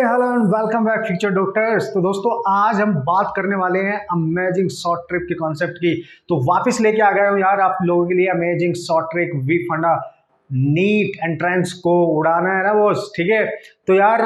Hello and welcome back future doctors. तो दोस्तों आज हम बात करने वाले हैं अमेजिंग शॉर्ट ट्रिक के कॉन्सेप्ट की। तो वापस लेके आ गए हूँ यार आप लोगों के लिए अमेजिंग शॉर्ट ट्रिक वी फंडा। नीट एंट्रेंस को उड़ाना है ना वो, ठीक है। तो यार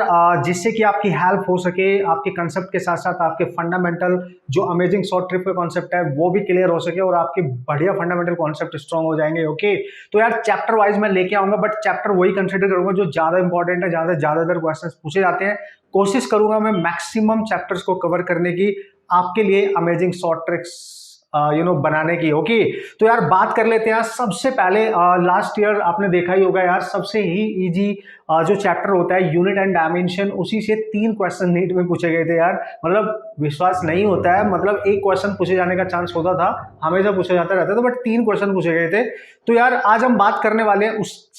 जिससे कि आपकी हेल्प हो सके, आपके कंसेप्ट के साथ साथ आपके फंडामेंटल जो अमेजिंग शॉर्ट ट्रिक का कॉन्सेप्ट है वो भी क्लियर हो सके और आपके बढ़िया फंडामेंटल कॉन्सेप्ट स्ट्रॉन्ग हो जाएंगे। ओके, तो यार चैप्टर वाइज मैं लेके आऊंगा, बट चैप्टर वही कंसिडर करूंगा जो ज्यादा इंपॉर्टेंट है, ज्यादातर क्वेश्चन पूछे जाते हैं। कोशिश करूंगा मैं मैक्सिमम चैप्टर्स को कवर करने की, आपके लिए अमेजिंग शॉर्ट ट्रिक्स बनाने की। ओके, तो यार बात कर लेते हैं। सबसे पहले लास्ट ईयर आपने देखा ही होगा यार, सबसे ही इजी जो चैप्टर होता है यूनिट एंड डायमेंशन, उसी से 3 क्वेश्चन नीट में पूछे गए थे यार। मतलब विश्वास नहीं होता है, मतलब एक क्वेश्चन पूछे जाने का चांस होता था, हमेशा पूछा जाता रहता था, बट 3 क्वेश्चन पूछे गए थे। तो यार आज हम बात करने वाले हैं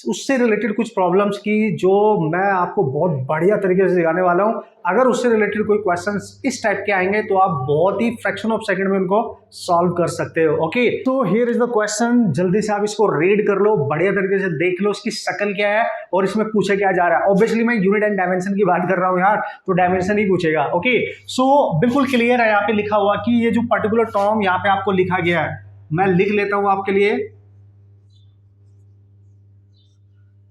उससे रिलेटेड कुछ प्रॉब्लम्स की, जो मैं आपको बहुत बढ़िया तरीके से सिखाने वाला हूं। अगर उससे रिलेटेड कोई क्वेश्चंस इस टाइप के आएंगे तो आप बहुत ही फ्रैक्शन ऑफ सेकंड में उनको सॉल्व कर सकते हो। ओके, तो हियर इज द क्वेश्चन, जल्दी से आप इसको रीड कर लो, बढ़िया तरीके से देख लो इसकी शक्ल क्या है और इसमें पूछे क्या जा रहा है। ऑब्वियसली मैं यूनिट एंड डायमेंशन की बात कर रहा हूं यार, तो डायमेंशन ही पूछेगा। ओके, सो बिल्कुल क्लियर है, यहाँ पे लिखा हुआ कि ये जो पर्टिकुलर टर्म यहाँ पे आपको लिखा गया है, मैं लिख लेता हूं आपके लिए।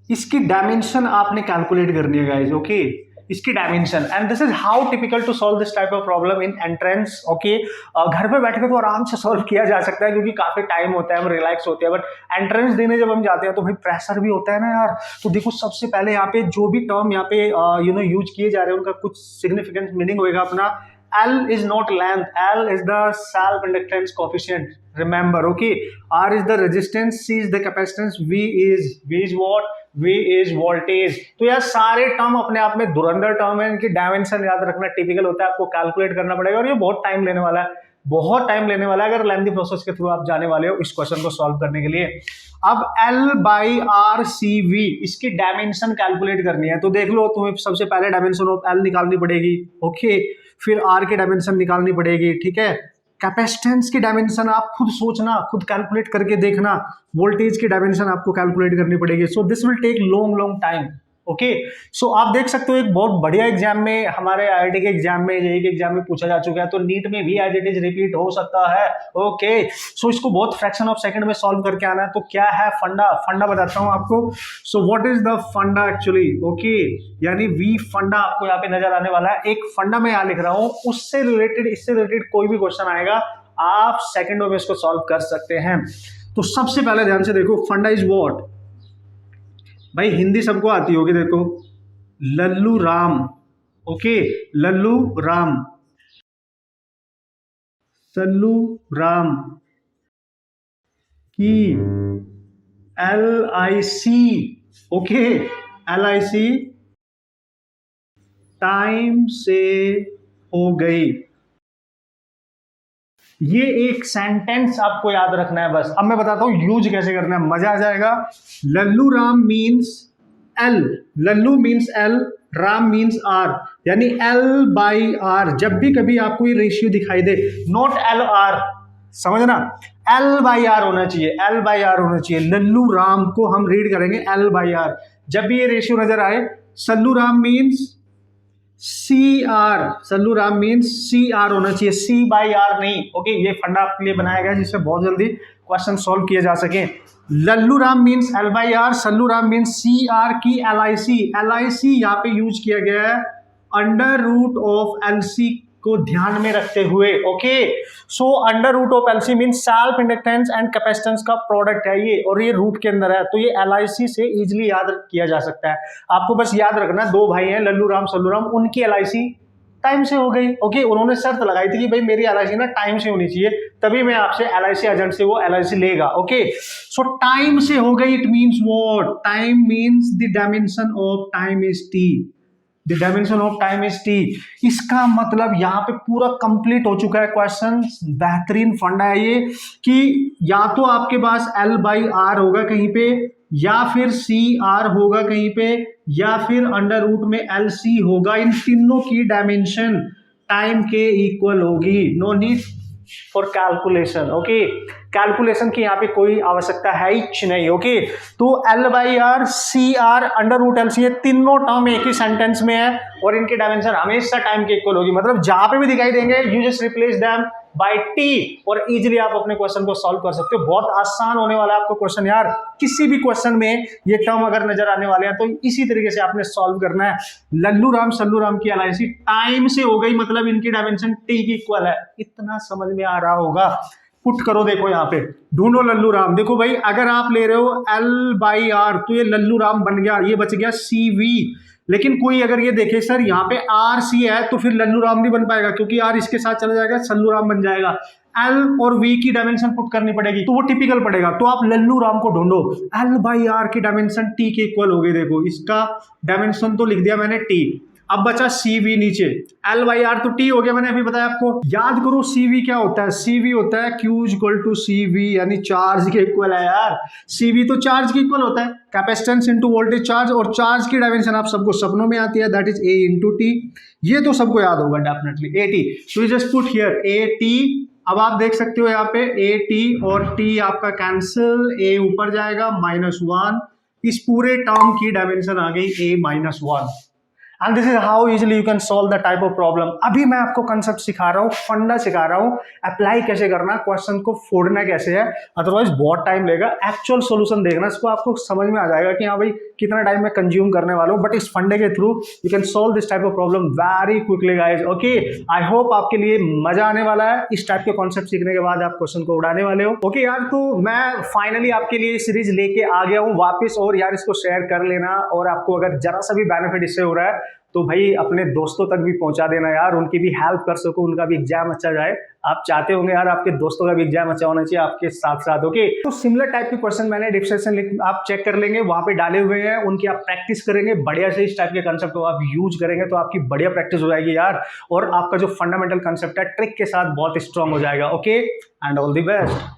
इसकी डायमेंशन आपने कैलकुलेट करनी है गाइस। ओके, इसकी dimension, and this is how typical to solve this type of problem in entrance. Okay, घर पे बैठ के तो आराम से सॉल्व किया जा सकता है क्योंकि काफी टाइम होता है, हम रिलैक्स होते हैं, बट एंट्रेंस देने जब हम जाते हैं तो भाई प्रेशर भी होता है ना यार। तो देखो सबसे पहले यहाँ पे जो भी टर्म यहाँ पे यूज किए जा रहे हैं उनका कुछ सिग्निफिकेंट मीनिंग होगा अपना। L is not length, L is the self inductance coefficient, remember. Okay, R is the resistance, C is the capacitance, V is what, V is voltage। तो यार सारे टर्म अपने आप में धुरंधर टर्म है, इनकी डायमेंशन याद रखना टिपिकल होता है, आपको कैलकुलेट करना पड़ेगा और ये बहुत टाइम लेने वाला है, बहुत टाइम लेने वाला है अगर लेंथी प्रोसेस के थ्रू आप जाने वाले हो इस क्वेश्चन को सॉल्व करने के लिए। अब L/R/CV इसकी डायमेंशन कैलकुलेट करनी है, तो देख लो तुम्हें सबसे पहले डायमेंशन ऑफ L निकालनी पड़ेगी। ओके, फिर R की डायमेंशन निकालनी पड़ेगी, ठीक है। कैपेसिटेंस की डायमेंशन आप खुद सोचना, खुद कैलकुलेट करके देखना। वोल्टेज की डायमेंशन आपको कैलकुलेट करनी पड़ेगी। So this will take long time. Okay, so आप देख सकते हो एक बहुत बढ़िया एग्जाम में, हमारे आईआईटी के एग्जाम में, जेईई के एग्जाम में पूछा जा चुका है, तो नीट में भी एज इट इज रिपीट हो सकता है। ओके, सो इसको बहुत फ्रैक्शन ऑफ सेकंड में सॉल्व करके आना है। तो क्या है फंडा बताता हूं आपको। सो व्हाट इज द फंडा एक्चुअली। ओके, यानी वी फंडा आपको यहाँ पे नजर आने वाला है। एक फंडा मैं यहाँ लिख रहा हूं, उससे रिलेटेड, इससे रिलेटेड कोई भी क्वेश्चन आएगा आप सेकंडों में इसको सॉल्व कर सकते हैं। तो सबसे पहले ध्यान से देखो, फंडा इज व्हाट। भाई हिंदी सबको आती होगी, देखो लल्लू राम। ओके, लल्लू राम, सल्लू राम की LIC। ओके, LIC टाइम से हो गई। ये एक सेंटेंस आपको याद रखना है बस। अब मैं बताता हूं यूज कैसे करना है, मजा आ जाएगा। Lallu Ram means L, Lallu means L, Ram means R, यानी L/R। जब भी कभी आपको ये रेशियो दिखाई दे, नॉट LR, समझना, L/R होना चाहिए, L/R होना चाहिए। लल्लू राम को हम रीड करेंगे L/R। जब भी ये रेशियो नजर आए, Sallu Ram means CR, Sallu Ram means CR होना चाहिए, C/R नहीं। ओके, ये फंडा आपके लिए बनाया गया जिससे बहुत जल्दी क्वेश्चन सॉल्व किए जा सके। Lallu Ram means L/R, Sallu Ram means CR की LIC यहाँ पे यूज किया गया है अंडर रूट ऑफ LC को ध्यान में रखते हुए। Okay, so under root of LC means self inductance and capacitance का प्रोडक्ट है ये, और ये रूट के अंदर है, तो ये LIC से इजीली याद किया जा सकता है। आपको बस याद रखना, 2 भाई हैं लल्लू राम सल्लू राम, उनकी LIC टाइम से हो गई। ओके, उन्होंने शर्त लगाई थी कि भाई मेरी LIC ना टाइम से होनी चाहिए, तभी मैं आपसे LIC एजेंट से वो LIC लेगा। ओके, सो टाइम से हो गई, it means what, time means the dimension of time is T, the dimension of time is T। इसका मतलब यहाँ पे पूरा कंप्लीट हो चुका है क्वेश्चन। बेहतरीन फंडा है ये कि या तो आपके पास L/R होगा कहीं पे, या फिर CR होगा कहीं पे, या फिर अंडर रूट में LC होगा। इन तीनों की डायमेंशन टाइम के इक्वल होगी। No need for calculation. Okay, calculation की यहाँ पे कोई आवश्यकता है ही नहीं। ओके, तो L/R, CR, under root LC, ये तीनों टर्म एक ही सेंटेंस में है और इनकी डायमेंशन हमेशा टाइम के इक्वल होगी। मतलब जहां पे भी दिखाई देंगे you just replace them by T और इजीली आप अपने क्वेश्चन को सॉल्व कर सकते हो। बहुत आसान होने वाला है आपको क्वेश्चन यार। किसी भी क्वेश्चन में ये टर्म अगर नजर आने वाले हैं तो इसी तरीके से आपने सॉल्व करना है। लल्लू राम सल्लू राम की एलआईसी टाइम से हो गई, मतलब इनकी डायमेंशन T की इक्वल है। इतना समझ में आ रहा होगा। पुट करो, देखो यहाँ पे ढूंढो लल्लू राम। देखो भाई, अगर आप ले रहे हो L/R तो ये लल्लू राम बन गया, ये बच गया CV। लेकिन कोई अगर ये देखे सर यहाँ पे RC है तो फिर लल्लू राम नहीं बन पाएगा, क्योंकि R इसके साथ चला जाएगा, सल्लू राम बन जाएगा। L और V की डायमेंशन पुट करनी पड़ेगी तो वो टिपिकल पड़ेगा। तो आप लल्लू राम को ढूंढो। L/R की डायमेंशन T के इक्वल हो गई। देखो इसका डायमेंशन तो लिख दिया मैंने T, अब बचा CV नीचे। L/R तो T हो गया, मैंने अभी बताया आपको। याद करो CV क्या होता है, CV होता है Q = CV, यानी चार्ज के इक्वल है यार। CV तो चार्ज के इक्वल होता है, कैपेसिटेंस इनटू वोल्टेज चार्ज, और चार्ज की डायमेंशन आप सबको सपनों में आती है, दैट इज A × T। ये तो सबको याद होगा डेफिनेटली, AT। तो जस्ट पुट हियर AT। अब आप देख सकते हो यहाँ पे AT और T आपका कैंसिल, A ऊपर जाएगा -1। इस पूरे टर्म की डायमेंशन आ गई A-1। And this is how easily you can solve the type of problem. अभी मैं आपको कंसेप्ट सिखा रहा हूँ, फंडा सिखा रहा हूँ, अप्लाई कैसे करना, क्वेश्चन को फोड़ना कैसे है, अदरवाइज बहुत टाइम लगेगा। एक्चुअल सॉल्यूशन देखना, इसको आपको समझ में आ जाएगा कि हाँ भाई कितना टाइम मैं कंज्यूम करने वाला हूँ। बट इस फंडे के through you can solve this type of problem very quickly guys. Okay, I hope आपके लिए मजा आने वाला है। इस टाइप के कॉन्सेप्ट सीखने के बाद आप क्वेश्चन को उड़ाने वाले हो। ओके यार, तो मैं फाइनली आपके लिए सीरीज लेके आ गया हूँ वापस, और यार इसको शेयर कर लेना, और आपको अगर जरा सा भी बेनिफिट इससे हो रहा है तो भाई अपने दोस्तों तक भी पहुंचा देना यार, उनकी भी हेल्प कर सको, उनका भी एग्जाम अच्छा जाए। आप चाहते होंगे यार आपके दोस्तों का भी एग्जाम अच्छा होना चाहिए आपके साथ साथ। ओके, तो सिमिलर टाइप के क्वेश्चन मैंने डिस्क्रिप्शन लिंक आप चेक कर लेंगे, वहां पे डाले हुए हैं, उनकी आप प्रैक्टिस करेंगे बढ़िया से। इस टाइप के कंसेप्ट को आप यूज करेंगे तो आपकी बढ़िया प्रैक्टिस हो जाएगी यार, और आपका जो फंडामेंटल कंसेप्ट है ट्रिक के साथ बहुत स्ट्रांग हो जाएगा। Okay, and all the best.